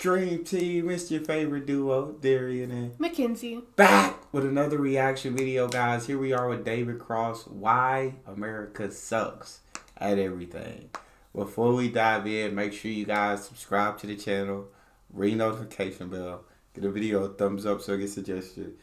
Dream Team, it's your favorite duo, Darian and Mackenzie. Back with another reaction video, guys. Here we are with David Cross. Why America sucks at everything. Before we dive in, make sure you guys subscribe to the channel, ring notification bell, get the video a thumbs up so it gets suggested.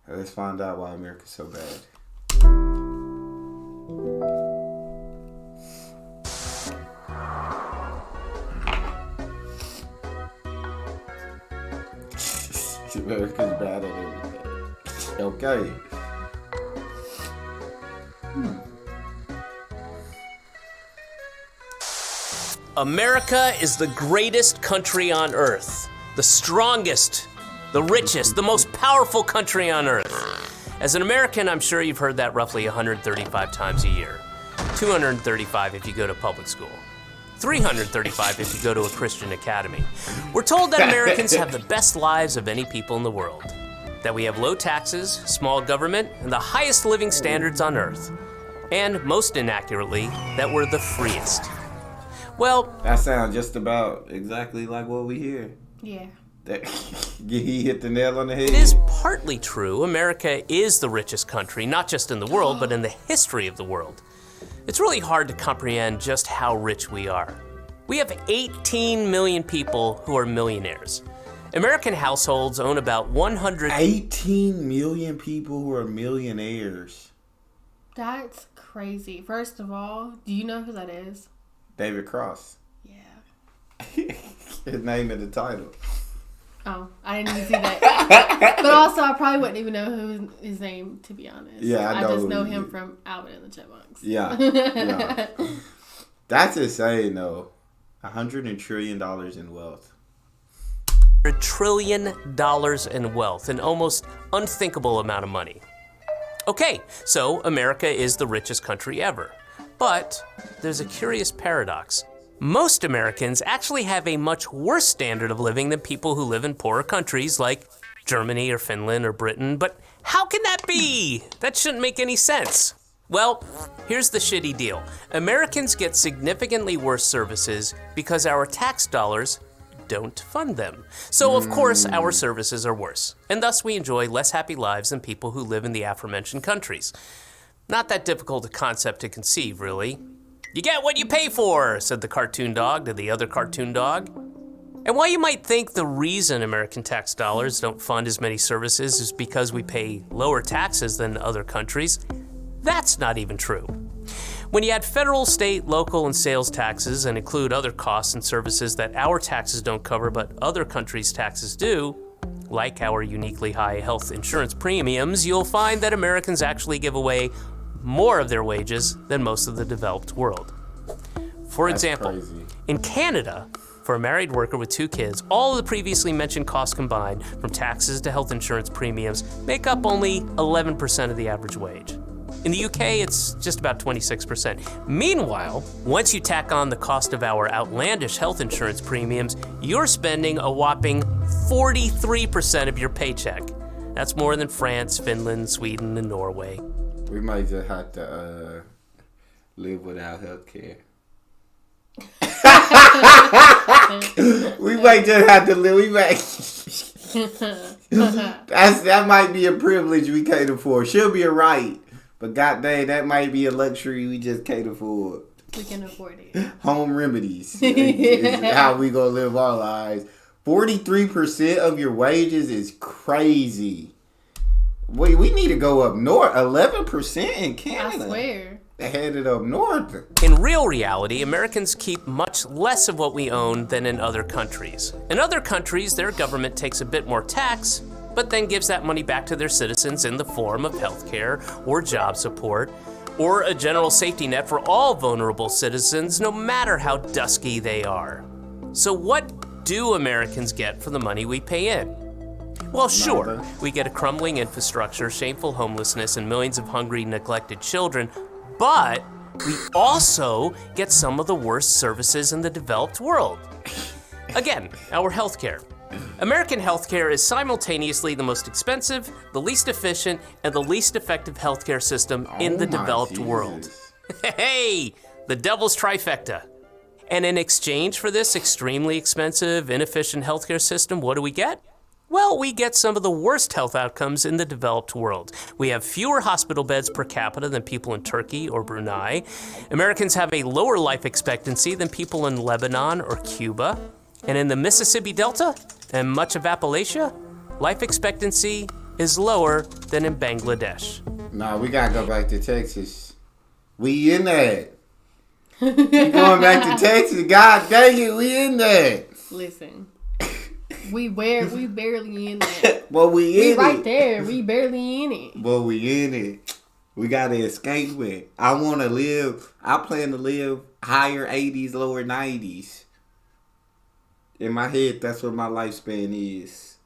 Let's find out why America's so bad. America's bad at everything. Okay. America is the greatest country on earth. The strongest, the richest, the most powerful country on earth. As an American, I'm sure you've heard that roughly 135 times a year. 235 if you go to public school. 335 if you go to a Christian academy. We're told that Americans have the best lives of any people in the world. That we have low taxes, small government, and the highest living standards on earth. And, most inaccurately, that we're the freest. Well, that sounds just about exactly like what we hear. Yeah. He hit the nail on the head. It is partly true. America is the richest country, not just in the world, but in the history of the world. It's really hard to comprehend just how rich we are. We have 18 million people who are millionaires. American households own about 18 million people who are millionaires. That's crazy. First of all, do you know who that is? David Cross. Yeah. His name in the title. Oh, I didn't even see that. But also, I probably wouldn't even know who his name, to be honest. Yeah, I know. I just know him from Alvin and the Chipmunks. Yeah. That's insane, though. $100 trillion in wealth. $1 trillion in wealth, an almost unthinkable amount of money. Okay, so America is the richest country ever. But there's a curious paradox. Most Americans actually have a much worse standard of living than people who live in poorer countries like Germany or Finland or Britain. But how can that be? That shouldn't make any sense. Well, here's the shitty deal. Americans get significantly worse services because our tax dollars don't fund them. So of course our services are worse, and thus we enjoy less happy lives than people who live in the aforementioned countries. Not that difficult a concept to conceive, really. You get what you pay for, said the cartoon dog to the other cartoon dog. And while you might think the reason American tax dollars don't fund as many services is because we pay lower taxes than other countries, that's not even true. When you add federal, state, local, and sales taxes and include other costs and services that our taxes don't cover but other countries' taxes do, like our uniquely high health insurance premiums, you'll find that Americans actually give away more of their wages than most of the developed world. For example, in Canada, for a married worker with 2 kids, all of the previously mentioned costs combined, from taxes to health insurance premiums, make up only 11% of the average wage. In the UK, it's just about 26%. Meanwhile, once you tack on the cost of our outlandish health insurance premiums, you're spending a whopping 43% of your paycheck. That's more than France, Finland, Sweden, and Norway. We might just have to live without health care. We might just have to live. That might be a privilege we can't afford. Should be a right, but goddamn, that might be a luxury we just can't afford. We can afford it. Home remedies is how we gonna live our lives. 43% of your wages is crazy. We need to go up north. 11% in Canada. I swear. They headed up north. In real reality, Americans keep much less of what we own than in other countries. In other countries, their government takes a bit more tax, but then gives that money back to their citizens in the form of healthcare or job support, or a general safety net for all vulnerable citizens, no matter how dusky they are. So what do Americans get for the money we pay in? Well, sure, we get a crumbling infrastructure, shameful homelessness, and millions of hungry, neglected children, but we also get some of the worst services in the developed world. Again, our healthcare. American healthcare is simultaneously the most expensive, the least efficient, and the least effective healthcare system in the developed world. Hey, the devil's trifecta. And in exchange for this extremely expensive, inefficient healthcare system, what do we get? Well, we get some of the worst health outcomes in the developed world. We have fewer hospital beds per capita than people in Turkey or Brunei. Americans have a lower life expectancy than people in Lebanon or Cuba. And in the Mississippi Delta and much of Appalachia, life expectancy is lower than in Bangladesh. Nah, we gotta go back to Texas. We in that. We going back to Texas. God dang it, we in that. Listen. We barely in that. But we in right it. there. We barely in it. But we in it. We gotta escape it. I plan to live higher 80s, lower 90s. In my head, that's what my lifespan is.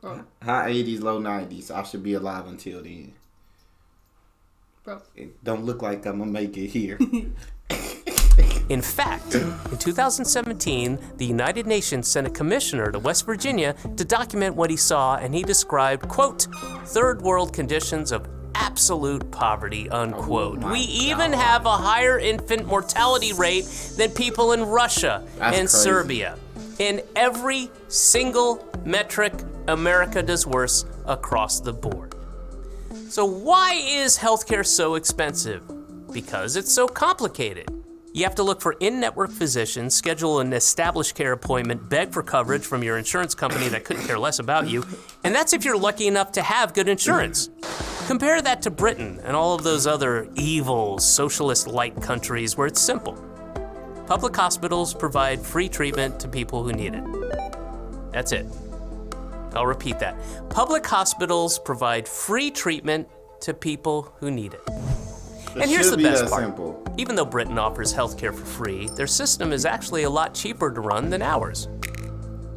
Bro. High 80s, low 90s. I should be alive until then. Bro. It don't look like I'm gonna make it here. In fact, in 2017, the United Nations sent a commissioner to West Virginia to document what he saw, and he described, quote, third world conditions of absolute poverty, unquote. Oh we even have a higher infant mortality rate than people in Russia and crazy. Serbia. In every single metric, America does worse across the board. So why is healthcare so expensive? Because it's so complicated. You have to look for in-network physicians, schedule an established care appointment, beg for coverage from your insurance company that couldn't care less about you, and that's if you're lucky enough to have good insurance. Compare that to Britain and all of those other evil, socialist-like countries where it's simple. Public hospitals provide free treatment to people who need it. That's it. I'll repeat that. Public hospitals provide free treatment to people who need it. And here's the best part. Simple. Even though Britain offers healthcare for free, their system is actually a lot cheaper to run than ours.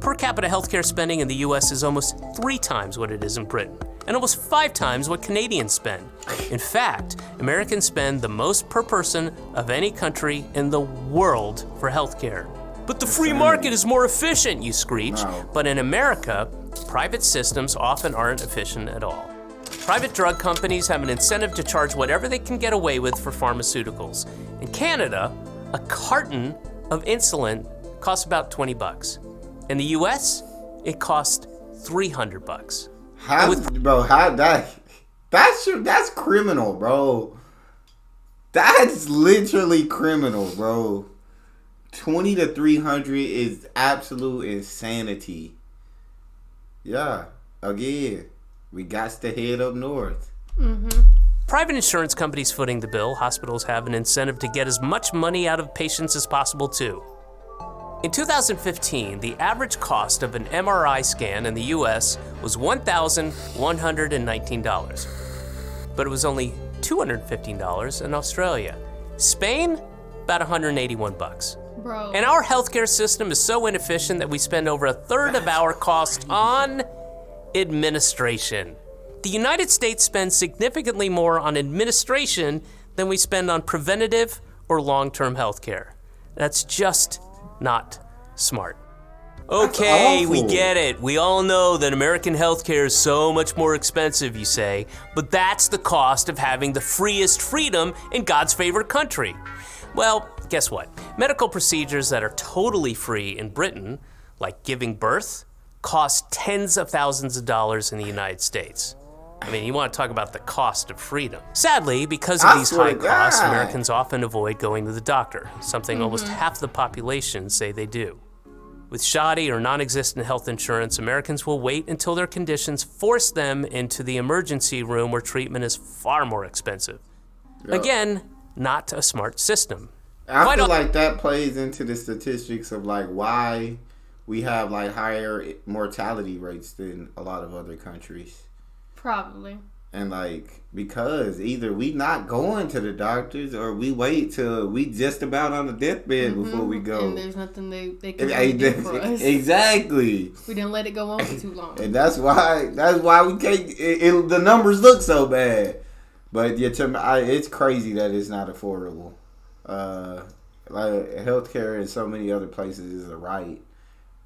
Per capita healthcare spending in the US is almost 3 times what it is in Britain, and almost 5 times what Canadians spend. In fact, Americans spend the most per person of any country in the world for healthcare. But the free market is more efficient, you screech. No. But in America, private systems often aren't efficient at all. Private drug companies have an incentive to charge whatever they can get away with for pharmaceuticals. In Canada, a carton of insulin costs about $20. In the US, it costs $300. That's criminal, bro. That's literally criminal, bro. 20 to 300 is absolute insanity. Yeah, again. We got to head up north. Mm-hmm. Private insurance companies footing the bill, hospitals have an incentive to get as much money out of patients as possible, too. In 2015, the average cost of an MRI scan in the US was $1,119. But it was only $215 in Australia. Spain, about $181. Bro. And our healthcare system is so inefficient that we spend over a third of our cost on administration. The United States spends significantly more on administration than we spend on preventative or long-term health care. That's just not smart. Okay, we get it. We all know that American healthcare is so much more expensive, you say, but that's the cost of having the freest freedom in God's favorite country. Well, guess what? Medical procedures that are totally free in Britain, like giving birth, cost tens of thousands of dollars in the United States. I mean, you want to talk about the cost of freedom. Sadly, because of these high costs, Americans often avoid going to the doctor, something almost half the population say they do. With shoddy or non-existent health insurance, Americans will wait until their conditions force them into the emergency room where treatment is far more expensive. Yep. Again, not a smart system. I feel like that plays into the statistics of like why we have like higher mortality rates than a lot of other countries. Probably. And like, because either we not going to the doctors or we wait till we just about on the deathbed before we go. And there's nothing they can really do for us. Exactly. We didn't let it go on for too long. And that's why we can't, the numbers look so bad. But it's crazy that it's not affordable. Like healthcare in so many other places is a right.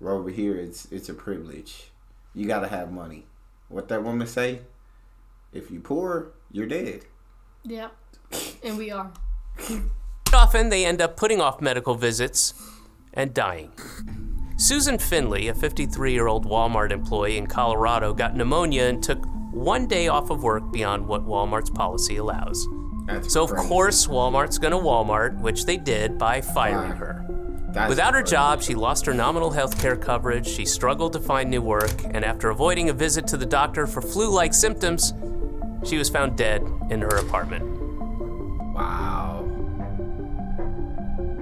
But over here, it's a privilege. You gotta have money. What that woman say? If you poor, you're dead. Yeah, and we are. Often they end up putting off medical visits and dying. Susan Finley, a 53-year-old Walmart employee in Colorado, got pneumonia and took 1 day off of work beyond what Walmart's policy allows. So of course, Walmart's gonna Walmart, which they did by firing her. Without her job, she lost her nominal health care coverage, she struggled to find new work, and after avoiding a visit to the doctor for flu-like symptoms, she was found dead in her apartment. Wow.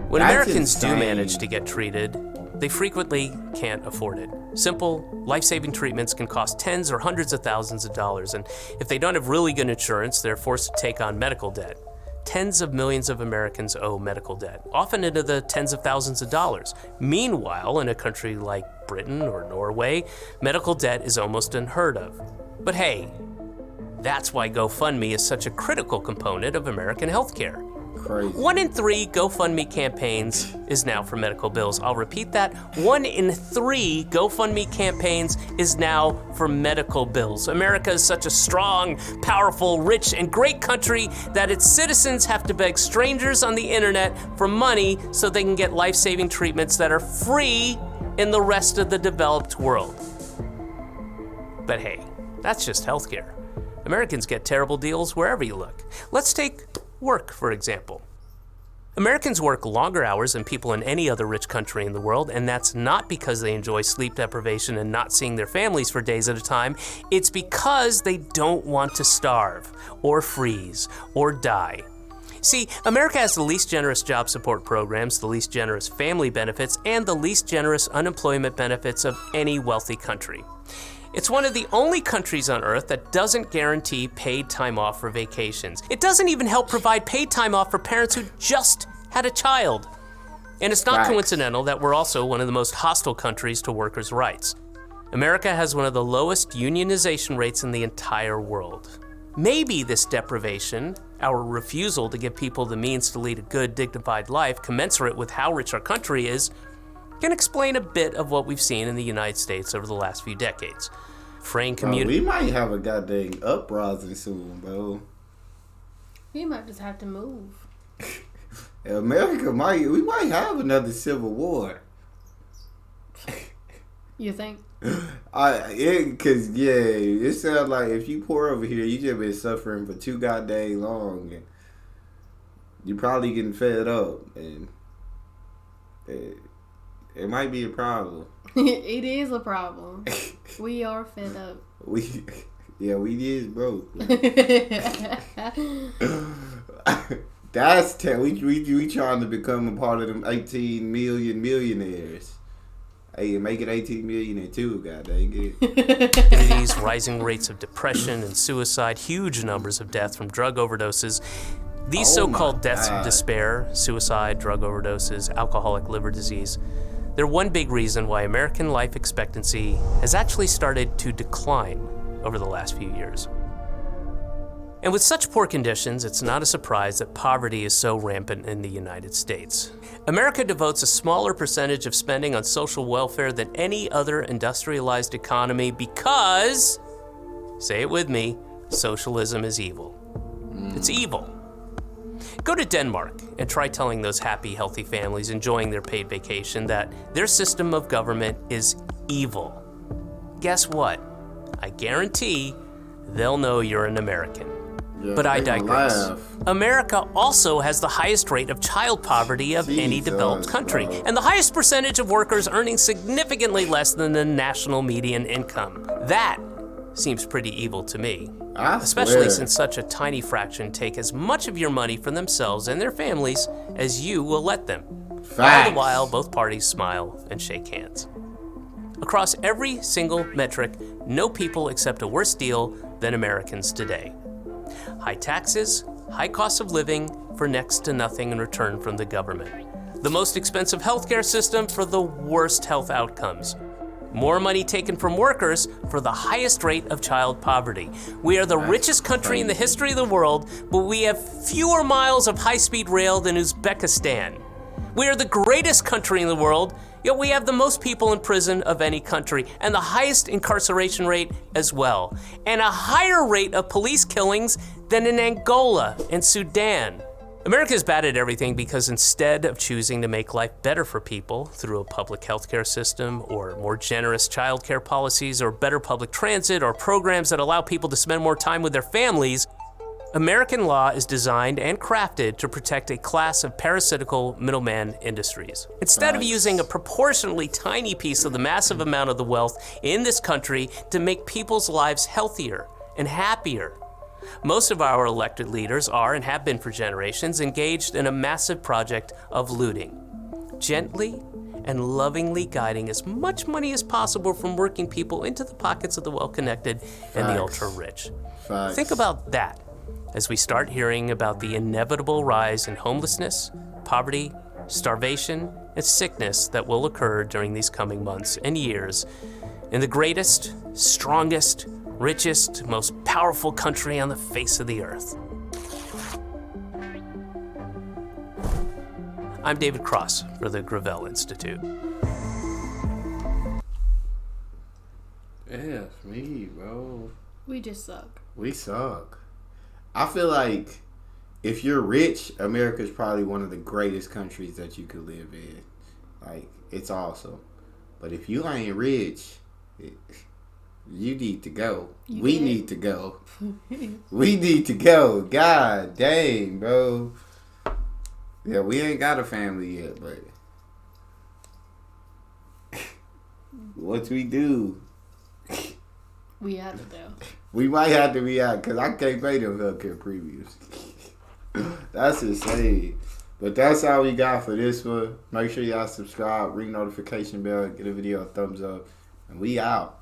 When That's Americans insane. do manage to get treated, they frequently can't afford it. Simple, life-saving treatments can cost tens or hundreds of thousands of dollars, and if they don't have really good insurance, they're forced to take on medical debt. Tens of millions of Americans owe medical debt, often into the tens of thousands of dollars. Meanwhile, in a country like Britain or Norway, medical debt is almost unheard of. But hey, that's why GoFundMe is such a critical component of American healthcare. Crazy. 1 in 3 GoFundMe campaigns is now for medical bills. I'll repeat that. 1 in 3 GoFundMe campaigns is now for medical bills. America is such a strong, powerful, rich, and great country that its citizens have to beg strangers on the internet for money so they can get life-saving treatments that are free in the rest of the developed world. But hey, that's just healthcare. Americans get terrible deals wherever you look. Let's take work, for example. Americans work longer hours than people in any other rich country in the world, and that's not because they enjoy sleep deprivation and not seeing their families for days at a time. It's because they don't want to starve, or freeze, or die. See, America has the least generous job support programs, the least generous family benefits, and the least generous unemployment benefits of any wealthy country. It's one of the only countries on Earth that doesn't guarantee paid time off for vacations. It doesn't even help provide paid time off for parents who just had a child. And it's not Facts. coincidental that we're also one of the most hostile countries to workers' rights. America has one of the lowest unionization rates in the entire world. Maybe this deprivation, our refusal to give people the means to lead a good, dignified life commensurate with how rich our country is, can explain a bit of what we've seen in the United States over the last few decades. Fraying community. We might have a goddamn uprising soon, bro. You might just have to move. America we might have another civil war. You think? Cause it sounds like if you poor over here, you just been suffering for too goddamn long, and you probably getting fed up, and it might be a problem. It is a problem. We are fed up. We is broke. That's we trying to become a part of them 18 million millionaires. Hey, make it 18 million and two, god dang it. Communities, rising rates of depression and suicide, huge numbers of deaths from drug overdoses. These so-called deaths of despair, suicide, drug overdoses, alcoholic liver disease, they're one big reason why American life expectancy has actually started to decline over the last few years. And with such poor conditions, it's not a surprise that poverty is so rampant in the United States. America devotes a smaller percentage of spending on social welfare than any other industrialized economy because, say it with me, socialism is evil. It's evil. Go to Denmark and try telling those happy, healthy families enjoying their paid vacation that their system of government is evil. Guess what? I guarantee they'll know you're an American. Yeah, but I digress. Laugh. America also has the highest rate of child poverty of any developed country, and the highest percentage of workers earning significantly less than the national median income. That seems pretty evil to me. Especially since such a tiny fraction take as much of your money for themselves and their families as you will let them. All the while, both parties smile and shake hands. Across every single metric, no people accept a worse deal than Americans today. High taxes, high cost of living for next to nothing in return from the government. The most expensive healthcare system for the worst health outcomes. More money taken from workers for the highest rate of child poverty. We are the richest country in the history of the world, but we have fewer miles of high-speed rail than Uzbekistan. We are the greatest country in the world, yet we have the most people in prison of any country, and the highest incarceration rate as well, and a higher rate of police killings than in Angola and Sudan. America is bad at everything because instead of choosing to make life better for people through a public healthcare system or more generous childcare policies or better public transit or programs that allow people to spend more time with their families, American law is designed and crafted to protect a class of parasitical middleman industries. Instead of using a proportionally tiny piece of the massive amount of the wealth in this country to make people's lives healthier and happier. Most of our elected leaders are, and have been for generations, engaged in a massive project of looting, gently and lovingly guiding as much money as possible from working people into the pockets of the well-connected and the ultra-rich. Think about that as we start hearing about the inevitable rise in homelessness, poverty, starvation, and sickness that will occur during these coming months and years in the greatest, strongest, richest, most powerful country on the face of the earth. I'm David Cross for the Gravel Institute. Yeah, it's me, bro. We just suck. We suck. I feel like if you're rich, America's probably one of the greatest countries that you could live in. Like, it's awesome. But if you ain't rich, you need to go. We need to go. We need to go. God dang, bro. Yeah, we ain't got a family yet, but what we do? We have to do. We might have to be out because I can't pay them healthcare premiums. That's insane. But that's all we got for this one. Make sure y'all subscribe, ring notification bell, get a video a thumbs up, and we out.